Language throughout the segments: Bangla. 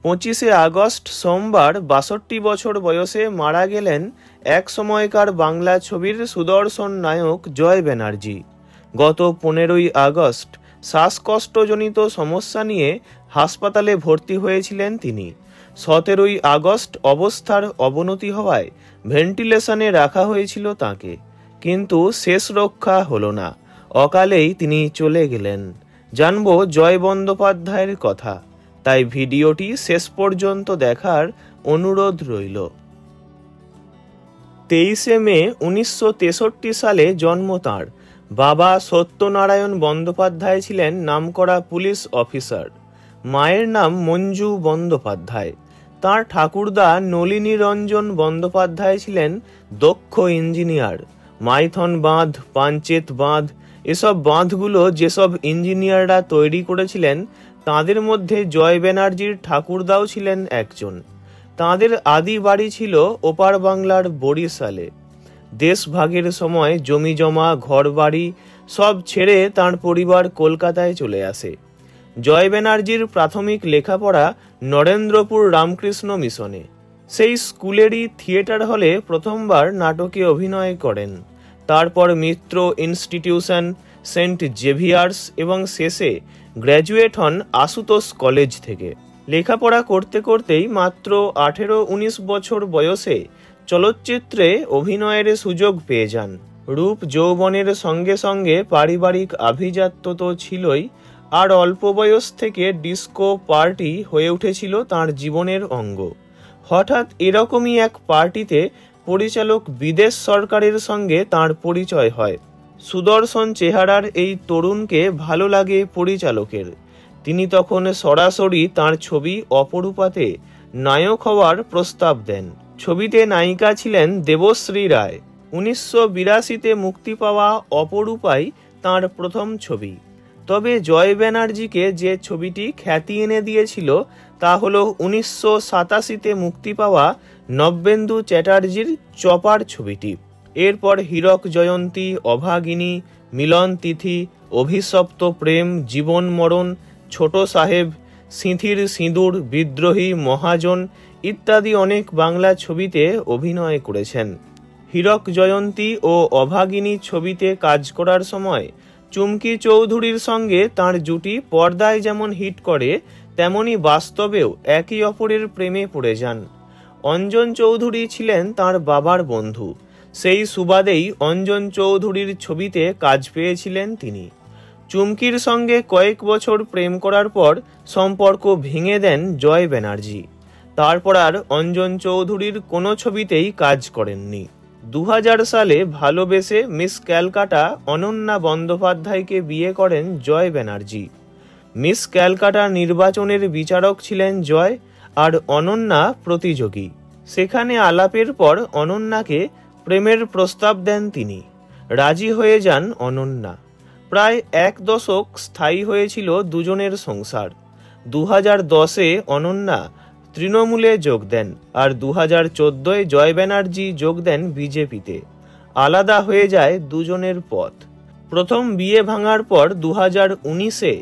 25শে আগস্ট সোমবার 62 বছর বয়সে মারা গেলেন এক সময়কার বাংলা ছবির সুদর্শন নায়ক জয় ব্যানার্জি। গত 15ই আগস্ট শ্বাসকষ্টজনিত সমস্যা নিয়ে হাসপাতালে ভর্তি হয়েছিলেন তিনি। 17ই আগস্ট অবস্থার অবনতি হওয়ায় ভেন্টিলেশনে রাখা হয়েছিল তাকে, কিন্তু শেষ রক্ষা হলো না। অকালেই তিনি চলে গেলেন। জানব জয় বন্দ্যোপাধ্যায়ের কথা, তাই ভিডিওটি শেষ পর্যন্ত দেখার অনুরোধ রইল। 23শে মে 1963 সালে জন্ম তাঁর। বাবা সত্যনারায়ণ বন্দ্যোপাধ্যায় ছিলেন নামকরা পুলিশ অফিসার। মায়ের নাম মঞ্জু বন্দ্যোপাধ্যায়। তাঁর ঠাকুরদা নলিনী রঞ্জন বন্দ্যোপাধ্যায় ছিলেন দক্ষ ইঞ্জিনিয়ার। মাইথন বাঁধ, পাঞ্চেত বাঁধ, এসব বাঁধগুলো যেসব ইঞ্জিনিয়াররা তৈরি করেছিলেন তাঁদের মধ্যে জয় ব্যানার্জির ঠাকুরদাও ছিলেন একজন। তাঁদের আদি বাড়ি ছিল ওপার বাংলার বরিশালে। দেশভাগের সময় জমি জমা ঘর বাড়ি সব ছেড়ে তাঁর পরিবার কলকাতায় চলে আসে। জয় ব্যানার্জির প্রাথমিক লেখাপড়া নরেন্দ্রপুর রামকৃষ্ণ মিশনে। সেই স্কুলেরই থিয়েটার হলে প্রথমবার নাটকে অভিনয় করেন। তারপর মিত্র ইনস্টিটিউশন, সেন্ট জেভিয়ার্স এবং শেষে গ্র্যাজুয়েট হন আশুতোষ কলেজ থেকে। লেখাপড়া করতে করতেই মাত্র 18-19 বছর বয়সে চলচ্চিত্রে অভিনয়ের সুযোগ পেয়ে যান। রূপ যৌবনের সঙ্গে সঙ্গে পারিবারিক আভিজাত্য তো ছিলই, আর অল্প বয়স থেকে ডিস্কো পার্টি হয়ে উঠেছিল তাঁর জীবনের অঙ্গ। হঠাৎ এরকমই এক পার্টিতে পরিচালক বিদেশ সরকারের সঙ্গে তাঁর পরিচয় হয়। সুদর্শন চেহারার এই তরুণকে ভালো লাগে পরিচালকের। তিনি তখন সরাসরি তাঁর ছবি অপরূপাতে নায়ক হওয়ার প্রস্তাব দেন। ছবিতে নায়িকা ছিলেন দেবশ্রী রায়। 1982তে মুক্তি পাওয়া অপরূপাই তাঁর প্রথম ছবি। তবে জয় ব্যানার্জিকে যে ছবিটি খ্যাতি এনে দিয়েছিল তা হল 1987তে মুক্তি পাওয়া নব্যেন্দু চ্যাটার্জির চপার ছবিটি। এরপর হীরক জয়ন্তী, অভাগিনী, মিলন তিথি, অভিশপ্ত প্রেম, জীবন মরণ, ছোট সাহেব, সিঁথির সিঁদুর, বিদ্রোহী, মহাজন ইত্যাদি অনেক বাংলা ছবিতে অভিনয় করেছেন। হীরক জয়ন্তী ও অভাগিনী ছবিতে কাজ করার সময় চুমকি চৌধুরীর সঙ্গে তাঁর জুটি পর্দায় যেমন হিট করে, তেমনি বাস্তবেও একে অপরের প্রেমে পড়ে যান। অঞ্জন চৌধুরী ছিলেন তাঁর বাবার বন্ধু। সেই সুবাদেই অঞ্জন চৌধুরীর ছবিতে কাজ পেয়েছিলেন তিনি। চুমকির সঙ্গে কয়েক বছর প্রেম করার পর সম্পর্ক ভেঙে দেন জয় ব্যানার্জি। তারপর আর অঞ্জন চৌধুরীর কোনো ছবিতেই কাজ করেননি। 2000 সালে ভালোবেসে মিস ক্যালকাটা অনন্যা বন্দ্যোপাধ্যায়কে বিয়ে করেন জয় ব্যানার্জি। মিস ক্যালকাটা নির্বাচনের বিচারক ছিলেন জয়, আর অনন্যা প্রতিযোগী। সেখানে আলাপের পর অনন্যাকে প্রেমের প্রস্তাব দেন তিনি। রাজি হয়ে যান অনন্যা। প্রায় 1 দশক স্থায়ী হয়েছিল দুজনের সংসার। 2010-এ অনন্যা তৃণমূলে যোগ দেন, আর 2014-এ জয় ব্যানার্জি যোগ দেন বিজেপিতে। আলাদা হয়ে যায় দুজনের পথ। প্রথম বিয়ে ভাঙার পর 2019-এ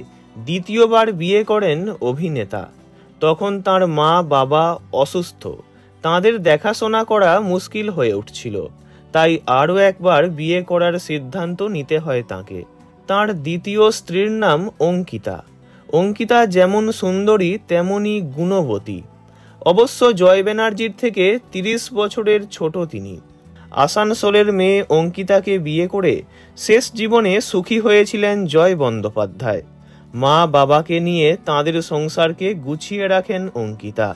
দ্বিতীয়বার বিয়ে করেন অভিনেতা। তখন তাঁর মা বাবা অসুস্থ, তাঁদের দেখাশোনা করা মুশকিল হয়ে উঠছিল। তাই আরও একবার বিয়ে করার সিদ্ধান্ত নিতে হয় তাঁকে। তাঁর দ্বিতীয় স্ত্রীর নাম অঙ্কিতা। অঙ্কিতা যেমন সুন্দরী তেমনি গুণবতী। অবশ্য জয় ব্যানার্জির থেকে 30 বছরের ছোট তিনি। আসানসোলের মেয়ে অঙ্কিতাকে বিয়ে করে শেষ জীবনে সুখী হয়েছিলেন জয় বন্দ্যোপাধ্যায়। মা বাবাকে নিয়ে তাঁদের সংসারকে গুছিয়ে রাখেন অঙ্কিতা।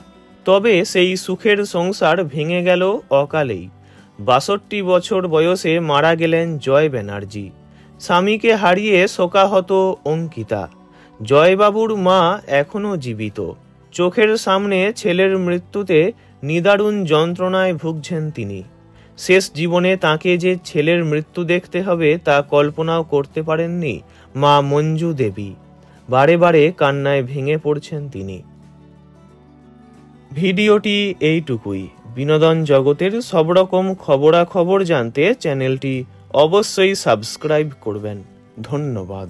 তবে সেই সুখের সংসার ভেঙে গেল অকালেই। 62 বছর বয়সে মারা গেলেন জয় ব্যানার্জি। স্বামীকে হারিয়ে শোকাহত অঙ্কিতা। জয়বাবুর মা এখনও জীবিত। চোখের সামনে ছেলের মৃত্যুতে নিদারুণ যন্ত্রণায় ভুগছেন তিনি। শেষ জীবনে তাকে যে ছেলের মৃত্যু দেখতে হবে তা কল্পনাও করতে পারেননি মা মঞ্জু দেবী। বারে বারে কান্নায় ভেঙে পড়ছেন তিনি। ভিডিওটি এইটুকুই। বিনোদন জগতের সব রকম খবরাখবর জানতে চ্যানেলটি অবশ্যই সাবস্ক্রাইব করবেন। ধন্যবাদ।